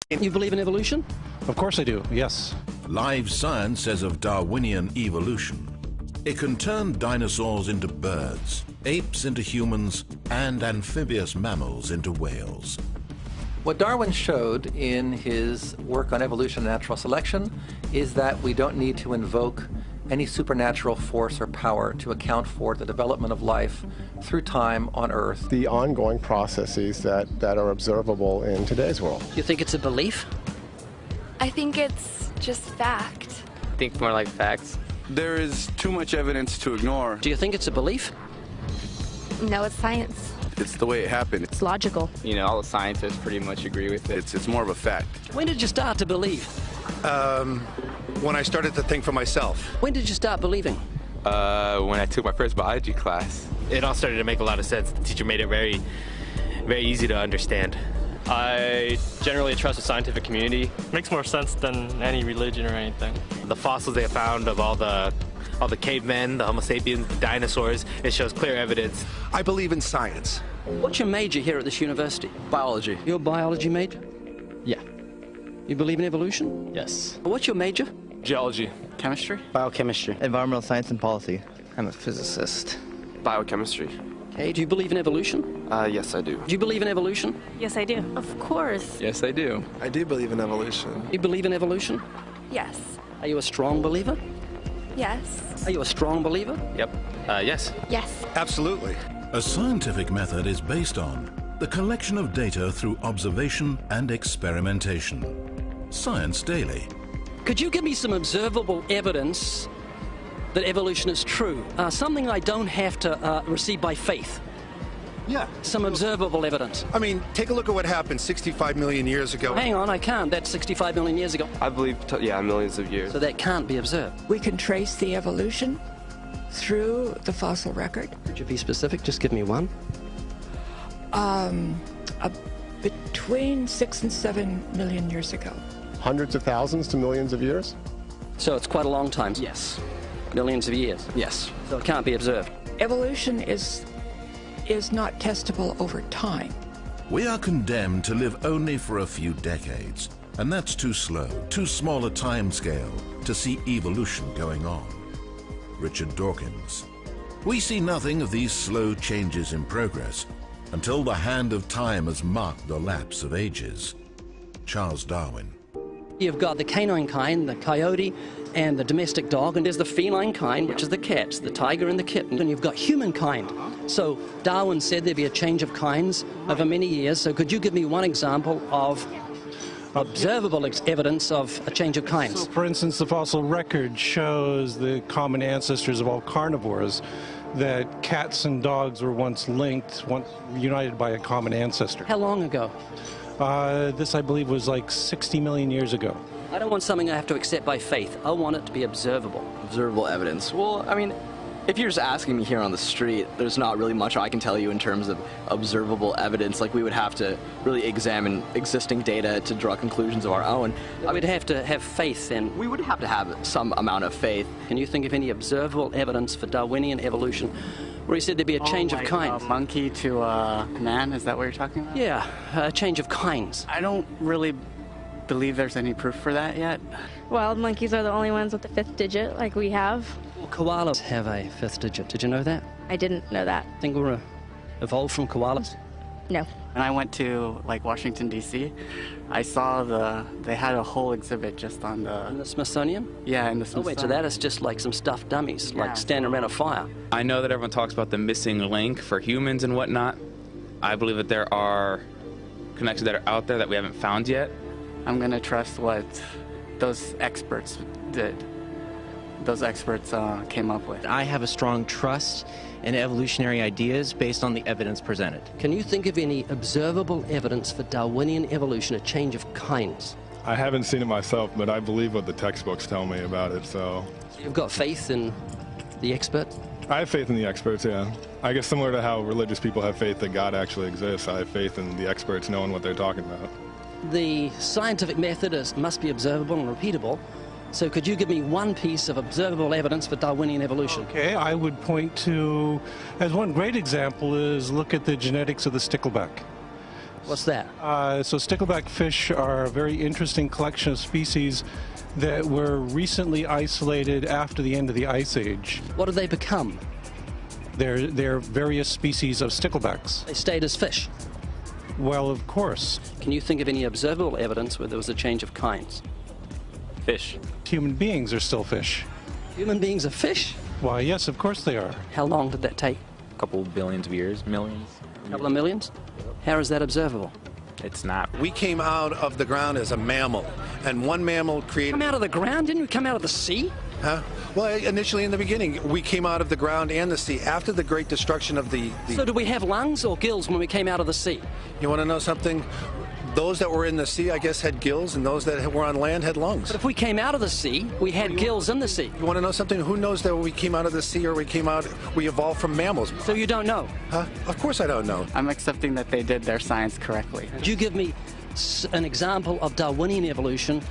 You believe in evolution? Of course I do, yes. Live science says of Darwinian evolution, it can turn dinosaurs into birds, apes into humans, and amphibious mammals into whales. What Darwin showed in his work on evolution and natural selection is that we don't need to invoke any supernatural force or power to account for the development of life through time on Earth. The ongoing processes that are observable in today's world. You think it's a belief? I think it's just fact. I think more like facts. There is too much evidence to ignore. Do you think it's a belief? No, it's science. It's the way it happened. It's logical. You know, all the scientists pretty much agree with it. It's more of a fact. When did you start to believe? When I started to think for myself. When did you start believing? When I took my first biology class. It all started to make a lot of sense. The teacher made it very, very easy to understand. I generally trust the scientific community. Makes more sense than any religion or anything. The fossils they found of all the cavemen, the Homo sapiens, the dinosaurs, it shows clear evidence. I believe in science. What's your major here at this university? Biology. Your biology major? Yeah. You believe in evolution? Yes. What's your major? Geology. Chemistry? Biochemistry. Environmental science and policy. I'm a physicist. Biochemistry. Okay, do you believe in evolution? Yes, I do. Do you believe in evolution? Yes, I do. Of course. Yes, I do. I do believe in evolution. You believe in evolution? Yes. Are you a strong believer? Yes. Are you a strong believer? Yep. Yes. Yes. Absolutely. A scientific method is based on the collection of data through observation and experimentation. Science Daily. Could you give me some observable evidence that evolution is true? Something I don't have to receive by faith. Yeah. Some observable evidence. I mean, take a look at what happened 65 million years ago. Hang on, I can't. That's 65 million years ago. I believe, millions of years. So that can't be observed. We can trace the evolution through the fossil record. Could you be specific? Just give me one. Between 6 and 7 million years ago. Hundreds of thousands to millions of years? So it's quite a long time. Yes. Millions of years. Yes. So it can't be observed. Evolution is not testable over time. We are condemned to live only for a few decades, and that's too slow, too small a time scale to see evolution going on. Richard Dawkins. We see nothing of these slow changes in progress until the hand of time has marked the lapse of ages. Charles Darwin. You've got the canine kind, the coyote, and the domestic dog, and there's the feline kind, which is the cats, the tiger and the kitten, and you've got humankind. So Darwin said there'd be a change of kinds over many years, so could you give me one example of observable evidence of a change of kinds? So, for instance, the fossil record shows the common ancestors of all carnivores, that cats and dogs were once linked, once united by a common ancestor. How long ago? This, I believe, was like 60 million years ago. I don't want something I have to accept by faith. I want it to be observable. Observable evidence. Well, I mean, if you're just asking me here on the street, there's not really much I can tell you in terms of observable evidence. Like, we would have to really examine existing data to draw conclusions of our own. We'd have to have faith then. We would have to have some amount of faith. Can you think of any observable evidence for Darwinian evolution where he said there'd be a change of kinds? Monkey to man, is that what you're talking about? Yeah, a change of kinds. I don't really believe there's any proof for that yet. Wild monkeys are the only ones with the 5th digit, like we have. Well, koalas have a 5th digit. Did you know that? I didn't know that. Think we're evolved from koalas? No. When I went to, like, Washington, D.C., I saw they had a whole exhibit just on the... In the Smithsonian? Yeah, in the Smithsonian. Oh, wait, so that is just like some stuffed dummies, like standing around a fire. I know that everyone talks about the missing link for humans and whatnot. I believe that there are connections that are out there that we haven't found yet. I'm going to trust what those experts did. Those experts came up with. I have a strong trust in evolutionary ideas based on the evidence presented. Can you think of any observable evidence for Darwinian evolution, a change of kinds? I haven't seen it myself, but I believe what the textbooks tell me about it, so... You've got faith in the experts? I have faith in the experts, yeah. I guess similar to how religious people have faith that God actually exists, I have faith in the experts knowing what they're talking about. The scientific method must be observable and repeatable. So could you give me one piece of observable evidence for Darwinian evolution? Okay, I would point to, as one great example is look at the genetics of the stickleback. What's that? So stickleback fish are a very interesting collection of species that were recently isolated after the end of the Ice Age. What did they become? They're various species of sticklebacks. They stayed as fish. Well, of course. Can you think of any observable evidence where there was a change of kinds? Fish. Human beings are still fish. Human beings are fish? Why, yes, of course they are. How long did that take? A couple billions of years, millions. A couple of millions? How is that observable? It's not. We came out of the ground as a mammal, and one mammal created... Come out of the ground? Didn't we come out of the sea? Huh? Well, initially in the beginning, we came out of the ground and the sea after the great destruction of the... So did we have lungs or gills when we came out of the sea? You want to know something? Those that were in the sea, I guess, had gills, and those that were on land had lungs. But if we came out of the sea, we had gills in the sea. You want to know something? Who knows that we came out of the sea or we evolved from mammals? So you don't know? Huh? Of course I don't know. I'm accepting that they did their science correctly. Could you give me an example of Darwinian evolution,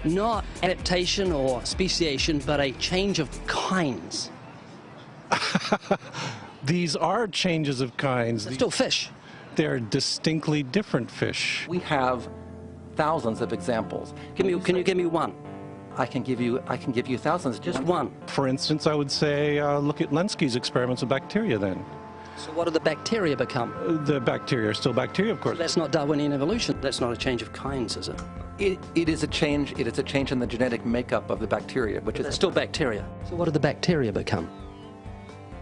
not adaptation or speciation, but a change of kinds? These are changes of kinds. They're still fish. They're distinctly different fish. We have thousands of examples. Can you give me one? I can give you thousands. Just one. For instance, I would say look at Lenski's experiments with bacteria then. So what did the bacteria become? The bacteria are still bacteria, of course. So that's not Darwinian evolution. That's not a change of kinds, is it? It is a change. It is a change in the genetic makeup of the bacteria, which is still bacteria. So what did the bacteria become?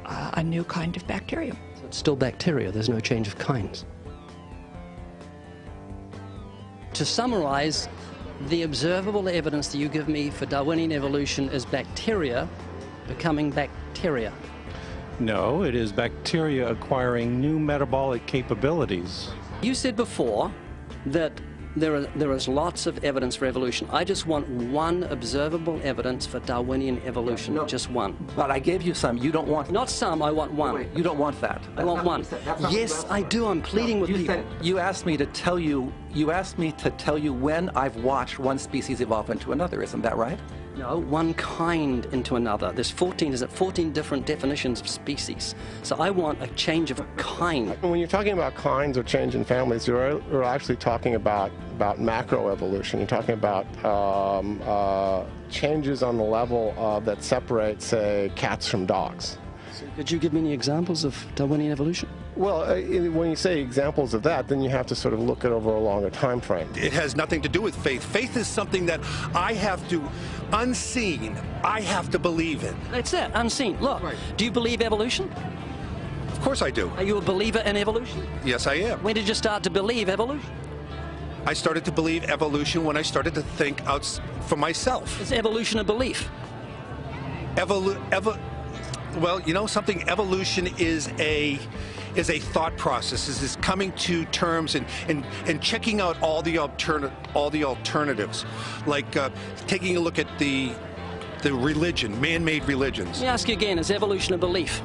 A new kind of bacterium. So it's still bacteria. There's no change of kinds. To summarize, the observable evidence that you give me for Darwinian evolution is bacteria becoming bacteria. No, it is bacteria acquiring new metabolic capabilities. You said before that there is lots of evidence for evolution. I just want one observable evidence for Darwinian evolution. No, just one. But I gave you some. You don't want... Not some, I want one. Wait, you don't want that. I want one. Yes, I do. I'm pleading with people. You asked me to tell you when I've watched one species evolve into another. Isn't that right? No, one kind into another. There's 14 different definitions of species. So I want a change of kind. When you're talking about kinds or change in families, you're actually talking about macroevolution. You're talking about changes on the level that separate, say, cats from dogs. So could you give me any examples of Darwinian evolution? Well, when you say examples of that, then you have to sort of look at over a longer time frame. It has nothing to do with faith. Faith is something that I have to, unseen, I have to believe in. That's it, unseen. Look, right. Do you believe evolution? Of course I do. Are you a believer in evolution? Yes, I am. When did you start to believe evolution? I started to believe evolution when I started to think out for myself. Is evolution a belief? Well, you know something? Evolution is a thought process. Is coming to terms and checking out all the alternatives, like taking a look at the religion, man-made religions. Let me ask you again: is evolution a belief?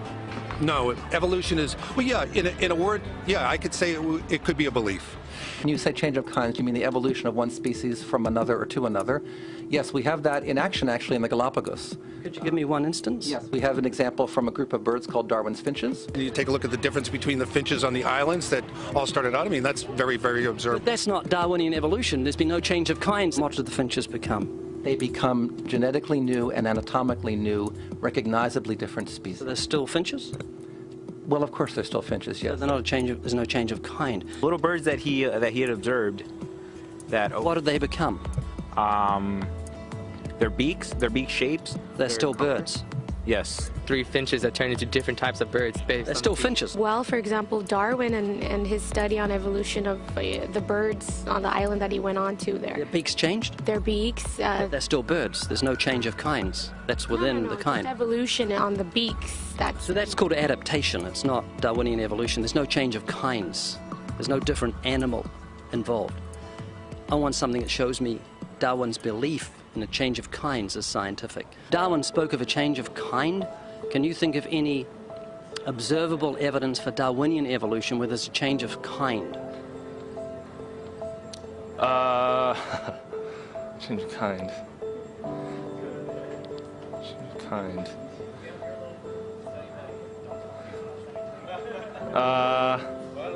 No, evolution is, well, yeah, in a word, yeah, I could say it could be a belief. When you say change of kinds, you mean the evolution of one species from another or to another? Yes, we have that in action, actually, in the Galapagos. Could you give me one instance? Yes, we have an example from a group of birds called Darwin's finches. You take a look at the difference between the finches on the islands that all started out. I mean, that's very, very observable. But that's not Darwinian evolution. There's been no change of kinds. What did the finches become? They become genetically new and anatomically new, recognizably different species. So they're still finches? Well, of course, they're still finches, yes. So there's no change of kind. Little birds that he had observed. What did they become? Their beak shapes. They're still birds. Yes. 3 finches that turn into different types of birds. They're still finches. Well, for example, Darwin and his study on evolution of the birds on the island that he went on to there. Their beaks changed? Their beaks. They're still birds. There's no change of kinds. That's within the kind. It's evolution on the beaks. So that's called adaptation. It's not Darwinian evolution. There's no change of kinds. There's no different animal involved. I want something that shows me Darwin's belief in a change of kinds is scientific. Darwin spoke of a change of kind. Can you think of any observable evidence for Darwinian evolution where there's a change of kind? Change of kind. Change of kind.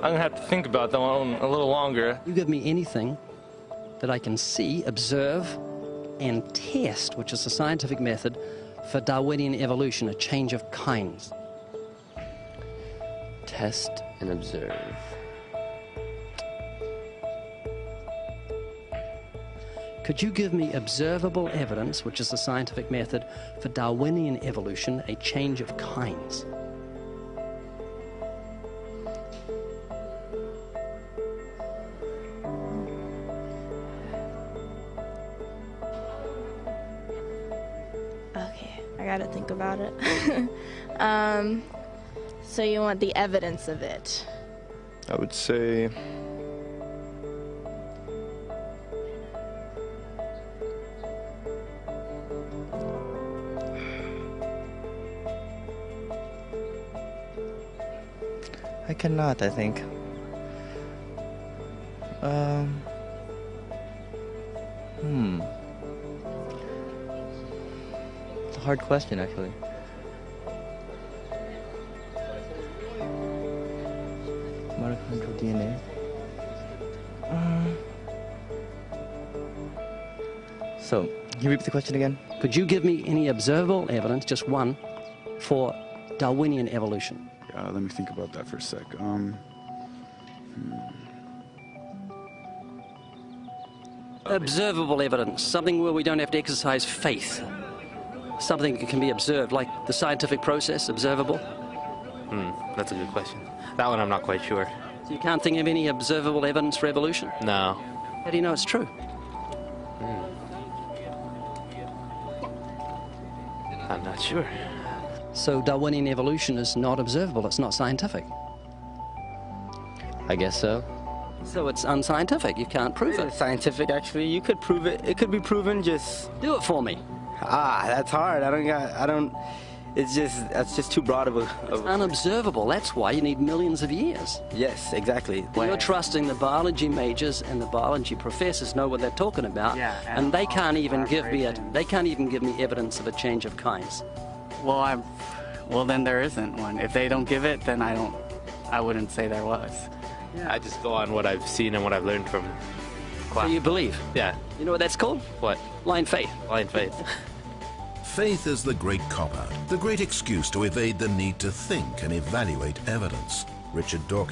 going to have to think about that one a little longer. You give me anything that I can see, observe, and test, which is the scientific method for Darwinian evolution, a change of kinds. Test and observe. Could you give me observable evidence, which is the scientific method for Darwinian evolution, a change of kinds? Okay, I gotta think about it. So you want the evidence of it? I would say I cannot, I think. It's a hard question, actually. Mitochondrial DNA. So, can you repeat the question again? Could you give me any observable evidence, just one, for Darwinian evolution? Let me think about that for a sec. Observable evidence, something where we don't have to exercise faith. Something that can be observed, like the scientific process, observable. That's a good question. That one I'm not quite sure. So you can't think of any observable evidence for evolution? No. How do you know it's true? I'm not sure. So Darwinian evolution is not observable, it's not scientific. I guess so. So it's unscientific, you can't prove it. It's scientific, actually. You could prove it. It could be proven, just... Do it for me. That's hard. That's just too broad of a... It's unobservable, that's why you need millions of years. Yes, exactly. You're trusting the biology majors and the biology professors know what they're talking about, and they can't even give me evidence of a change of kinds. Well, then there isn't one. If they don't give it, then I wouldn't say there was. Yeah. I just go on what I've seen and what I've learned from class. So you believe? Yeah. You know what that's called? What? Blind faith. Blind faith. Faith is the great cop-out, the great excuse to evade the need to think and evaluate evidence. Richard Dawkins.